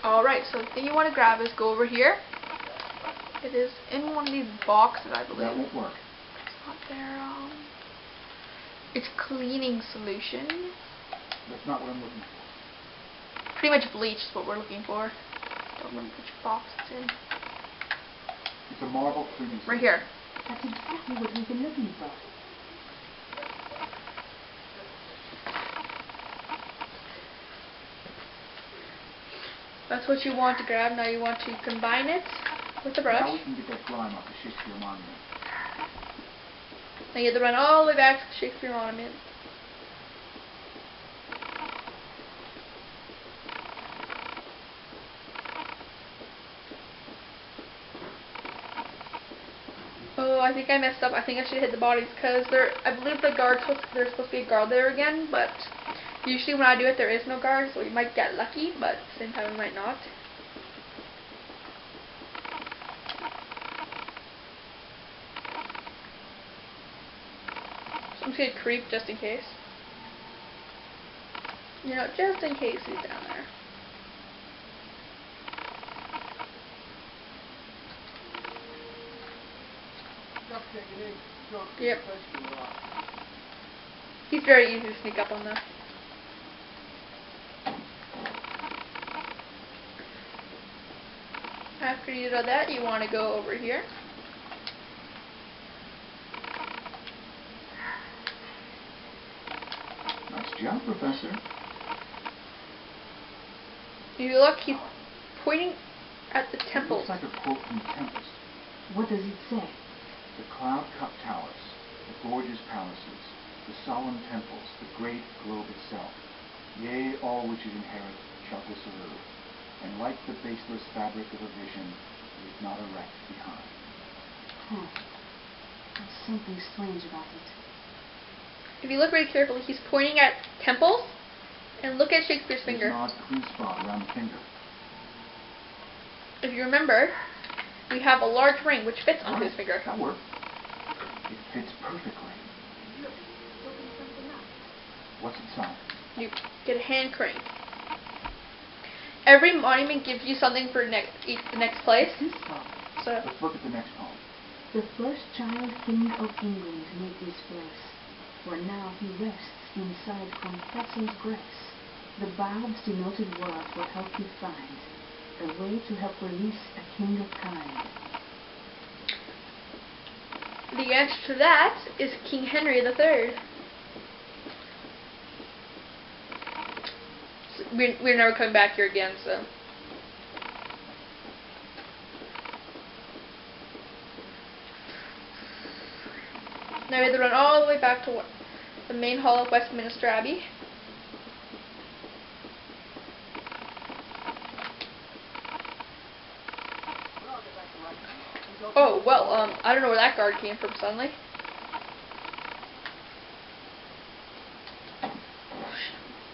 Alright, so the thing you want to grab is go over here. It is in one of these boxes, I believe. That won't work. It's not there. It's cleaning solution. That's not what I'm looking for. Pretty much bleach is what we're looking for. Don't remember which box it's in. It's a marble cleaning solution. Right here. That's exactly what we've been looking for. That's what you want to grab. Now you want to combine it with the brush. Now we can get that grime off the Shakespeare monument. Now you have to run all the way back to the Shakespeare monument. Oh, I think I messed up. I think I should hit the bodies because I believe the guards there's supposed to be a guard there again, but usually when I do it there is no guard, so we might get lucky, but at the same time we might not. So I'm just gonna creep just in case. You know, just in case he's down there. Yep. He's very easy to sneak up on though. After you do that, you want to go over here. Nice job, Professor. If you look, he's pointing at the temples. It looks like a quote from The Tempest. What does it say? The cloud-cut towers, the gorgeous palaces, the solemn temples, the great globe itself, yea, all which it inherit shall dissolve, and like the baseless fabric of a vision, leave not a wreck behind. There's something strange about it. If you look very carefully, he's pointing at temples, and look at Shakespeare's finger. There's an odd clean spot around the finger. If you remember, we have a large ring which fits onto his finger. That works. It fits perfectly. What's inside? You get a hand crank. Every monument gives you something for the next place. This poem. So Let's look at the next poem. The first child king of England made this verse, for now he rests inside confessor's grace. The bard's denoted word will help you find a way to help release a king of kind. the answer to that is King Henry III. So we're never coming back here again, so. Now we have to run all the way back to the main hall of Westminster Abbey. Oh, well, I don't know where that guard came from suddenly.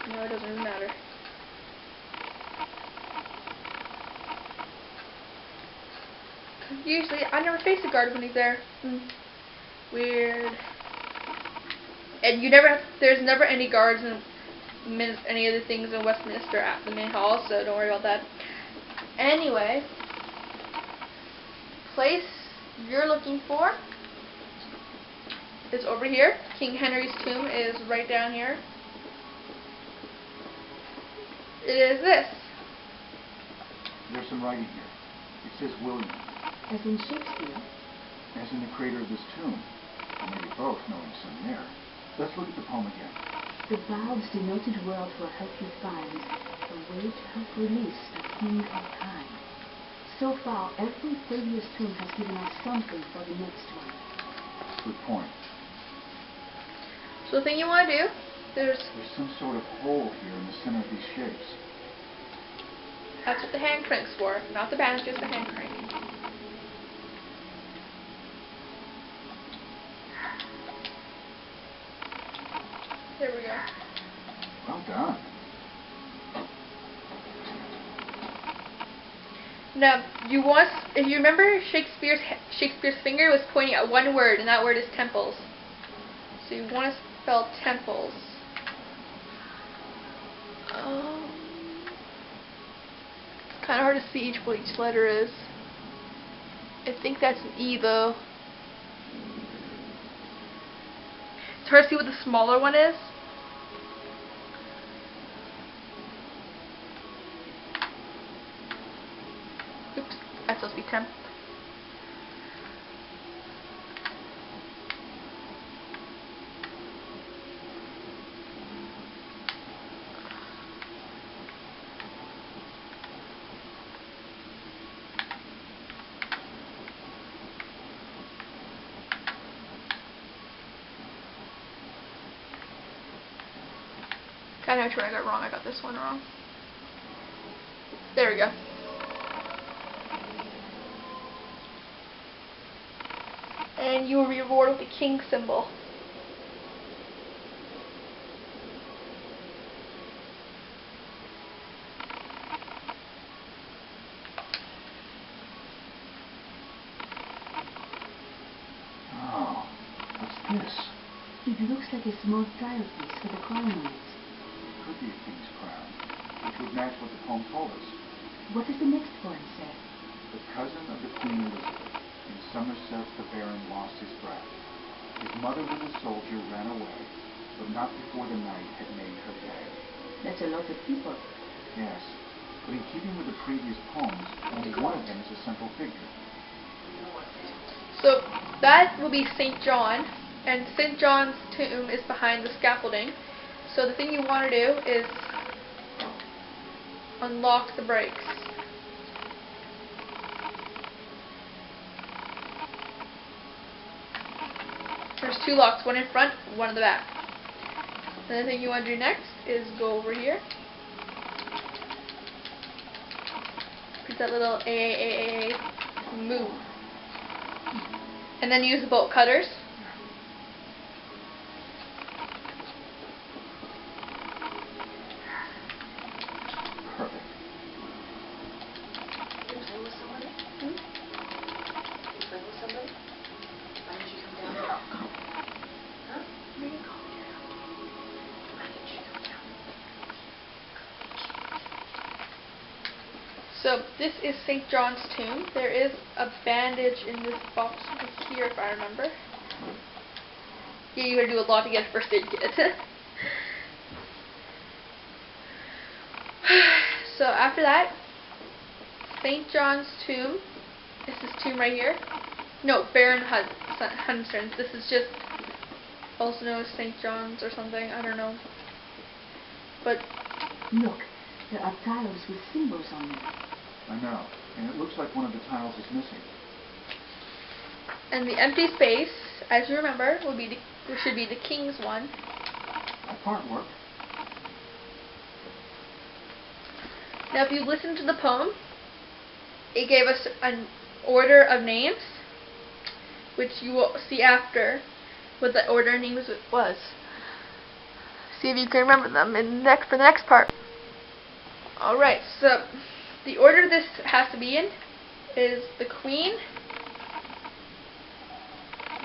No, it doesn't even matter. Usually, I never face a guard when he's there. Weird. And you never have, there's never any guards in any of the things in Westminster at the main hall, so don't worry about that. Anyway, place you're looking for is over here. King Henry's tomb is right down here. It is this. There's some writing here. It says William. As in Shakespeare? As in the creator of this tomb. Or maybe both, knowing some there. Let's look at the poem again. The bard's denoted word will help you find a way to help release a king of kind. So far, every previous tomb has given us something for the next one. Good point. So the thing you want to do, there's some sort of hole here in the center of these shapes. That's what the hand crank's for, not the bandages, the hand crank. There we go. Well done. Now, if you remember, Shakespeare's finger was pointing at one word, and that word is temples. So you want to spell temples. Kind of hard to see what each letter is. I think that's an E though. It's hard to see what the smaller one is. Oops, that's supposed to be 10. I know which one I got wrong. I got this one wrong. There we go. And you will be rewarded with the king symbol. Oh, what's this? It looks like a small tilepiece for the crown on it. Could be a king's crown, which would match what the poem told us. What does the next poem say? The cousin of the Queen Elizabeth, in Somerset the Baron lost his breath. His mother with a soldier ran away, but not before the night had made her day. That's a lot of people. Yes, but in keeping with the previous poems, only one of them is a central figure. So that will be St. John, and St. John's tomb is behind the scaffolding. So the thing you want to do is unlock the brakes. There's 2 locks, one in front, one in the back. And the thing you want to do next is go over here. Press that little A, move. And then use the bolt cutters. Perfect. You're playing with somebody? Hmm? You're playing with somebody? Why did you come down here? Huh? Where you go? Why did you come down? So this is St. John's tomb. There is a bandage in this box over here, if I remember. Yeah, you gotta do a lot to get a first aid kit. So after that, St. John's tomb. This is tomb right here. No, Baron Hunston's. This is just also known as St. John's or something. I don't know. But Look, there are tiles with symbols on them. I know, and it looks like one of the tiles is missing. and the empty space, as you remember, should be the king's one. That part worked. Now, if you listen to the poem, it gave us an order of names, which you will see after what the order of names was. See if you can remember them for the next part. Alright, so the order this has to be in is the Queen,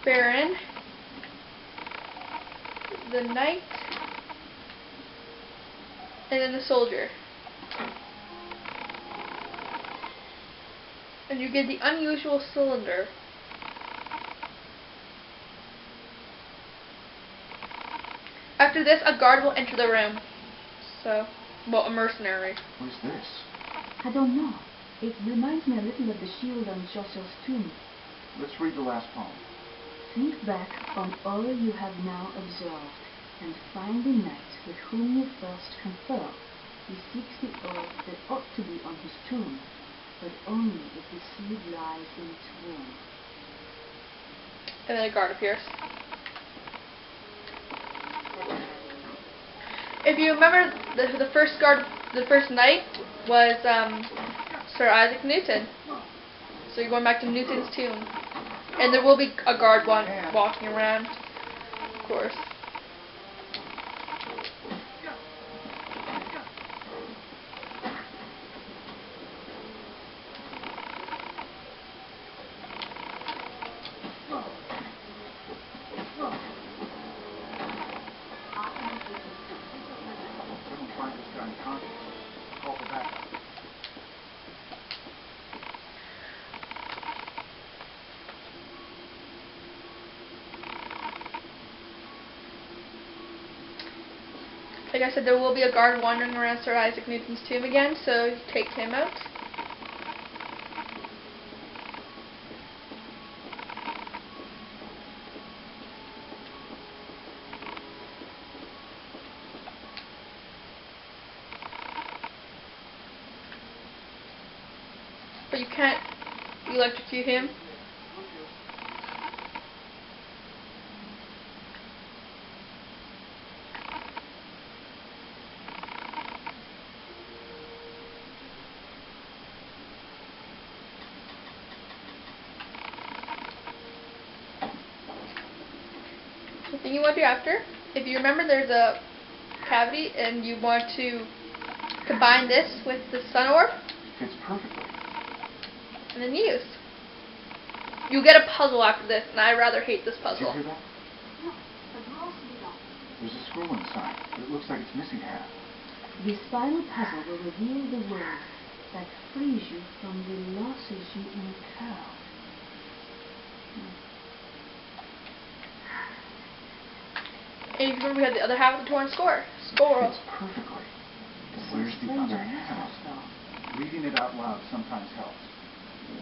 Baron, the Knight, and then the Soldier. And you get the unusual cylinder. After this, a guard will enter the room. So, well, a mercenary. What is this? I don't know. It reminds me a little of the shield on Chaucer's tomb. Let's read the last poem. Think back on all you have now observed, and find the knight with whom you first confer. He seeks the orb that ought to be on his tomb, but only if the seed lies in its womb. And then a guard appears. If you remember, the first guard, the first knight was Sir Isaac Newton. So you're going back to Newton's tomb. And there will be a guard walking around, of course. Someone find this guy unconscious. Call for backup. Like I said, there will be a guard wandering around Sir Isaac Newton's tomb again, so take him out. But you can't electrocute him. The thing you want to do after, if you remember there's a cavity and you want to combine this with the sun orb, Fits perfectly. and then use. You get a puzzle after this, and I rather hate this Did you puzzle. hear that? There's a scroll inside, but it looks like it's missing half. This final puzzle will reveal the word that frees you from the losses you incur. And you remember we had the other half of the torn score. Score. Fits perfectly. But where's the other half? Reading it out loud sometimes helps.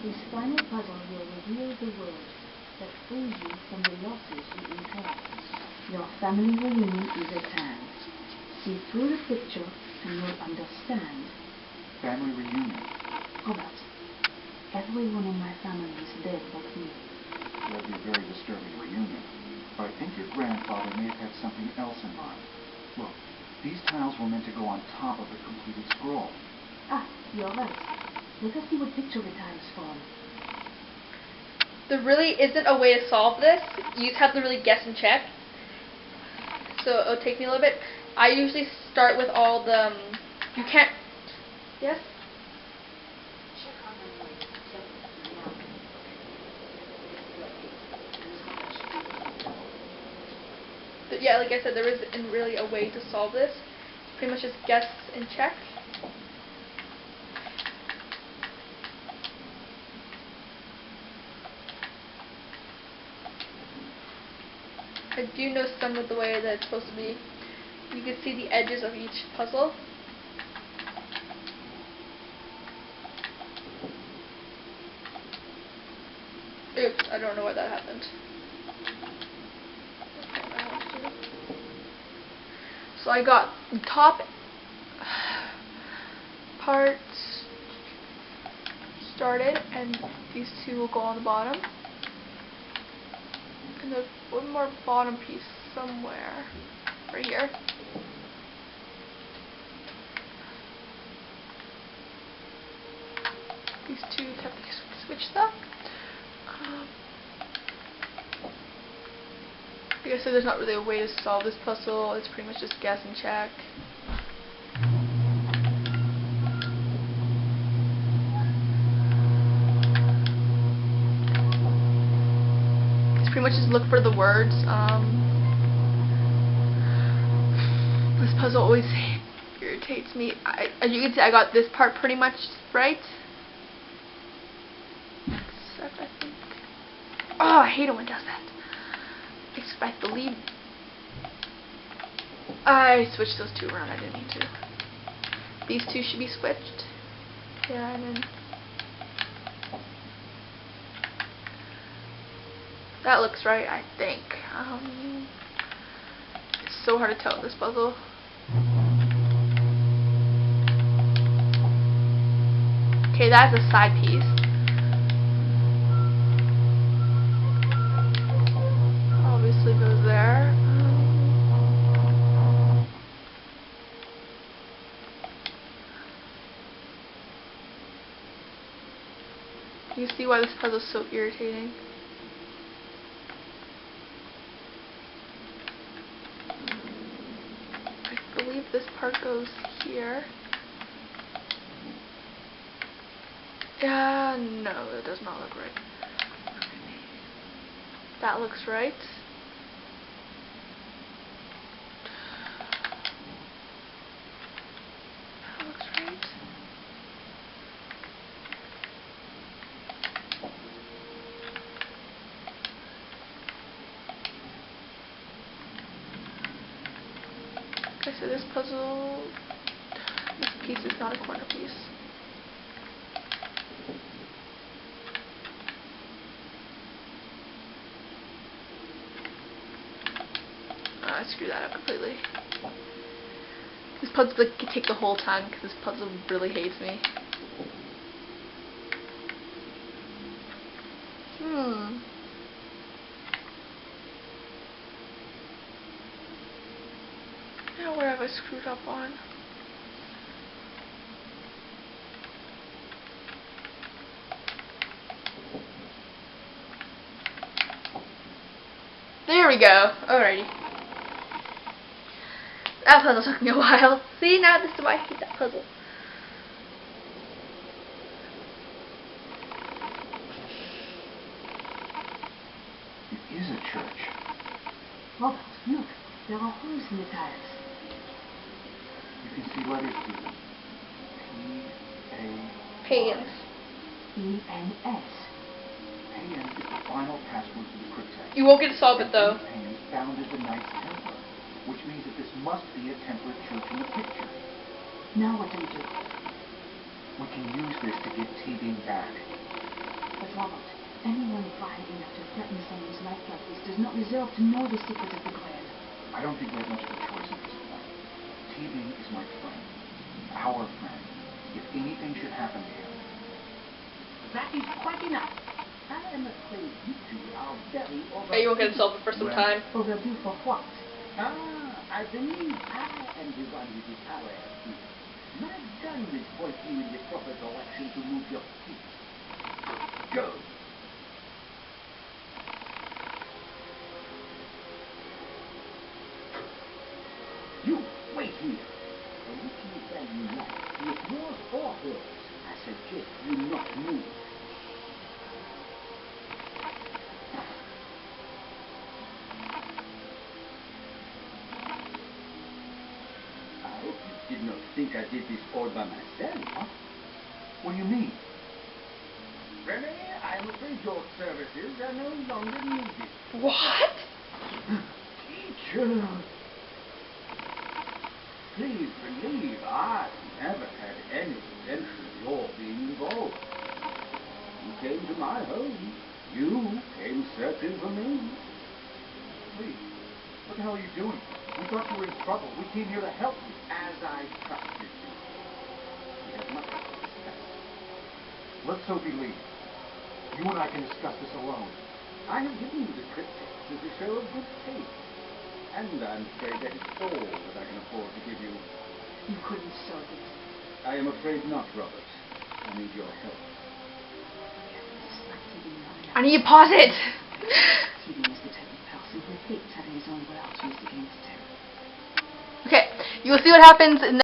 This final puzzle will reveal the word that frees you from the losses you incur. Your family reunion is at hand. See through the picture and you'll understand. Family reunion. Robert, everyone in my family is dead but me. That'd be a very disturbing reunion. But I think your grandfather may have had something else in mind. Look, these tiles were meant to go on top of the completed scroll. Ah, you're right. Let us see what picture the tiles form. There really isn't a way to solve this. You just have to really guess and check. So it'll take me a little bit. I usually start with all the... you can't... Yes? But yeah, like I said, there isn't really a way to solve this. Pretty much just guess and check. I do know some of the way that it's supposed to be. You can see the edges of each puzzle. Oops, I don't know why that happened. So I got the top parts started, and these two will go on the bottom. And there's one more bottom piece somewhere, right here. These two have to switch that. Like I said, there's not really a way to solve this puzzle. It's pretty much just guess and check. It's pretty much just look for the words. This puzzle always irritates me. As you can see, I got this part pretty much right. Except I think... oh, I hate it when it does that. Except I believe... I switched those two around. I didn't mean to. These two should be switched. Yeah, and then... that looks right, I think. It's so hard to tell this puzzle. Okay, that's a side piece. Obviously goes there. You see why this puzzle is so irritating? I believe this part goes here. No, it does not look right. That looks right. That looks right. Like I so this puzzle, this piece is not a corner piece. I screwed that up completely. This puzzle could take the whole time because this puzzle really hates me. Now where have I screwed up on? There we go. Alrighty. That puzzle took me a while. See, now this is why I hate that puzzle. It is a church. Robert, look. There are holes in the tiles. You can see letters here. P-A... Pagans. E-N-S. Pan is the final password to the cryptex. You won't get to solve it though. Pan founded the Knights Templar, which means that this must be a Templar church in the picture. Now what do we do? We can use this to get T-Beam back. But Robert, anyone vile enough to threaten someone's life like this does not deserve to know the secret of the Grail. I don't think we have much of a choice at this point. T-Beam is my friend. Our friend. If anything should happen to him. That is quite enough. I am afraid you two are very over... Hey, you won't get to solve it for some time. Overdue for what? I believe I am the one with the power here. My gun will point you in the proper direction to move your feet. Go. You, wait here. A little value life, be it yours or hers, I suggest you not move. I hope you did not think I did this all by myself. Huh? What do you mean? Remy, I am afraid your services are no longer needed. What? Teacher! Please believe I never had any intention of your being involved. You came to my home. You came searching for me. Please, what the hell are you doing? We thought you were in trouble. We came here to help you. As I trusted you. We have much to discuss. Let Sophie leave. You and I can discuss this alone. I have given you the cryptex as a show of good faith. And I'm afraid that is all that I can afford to give you. You couldn't solve it. I am afraid not, Robert. I need your help. I need to pause it. T-Beam is the type of person who hates having his own world used against him. Okay, you will see what happens in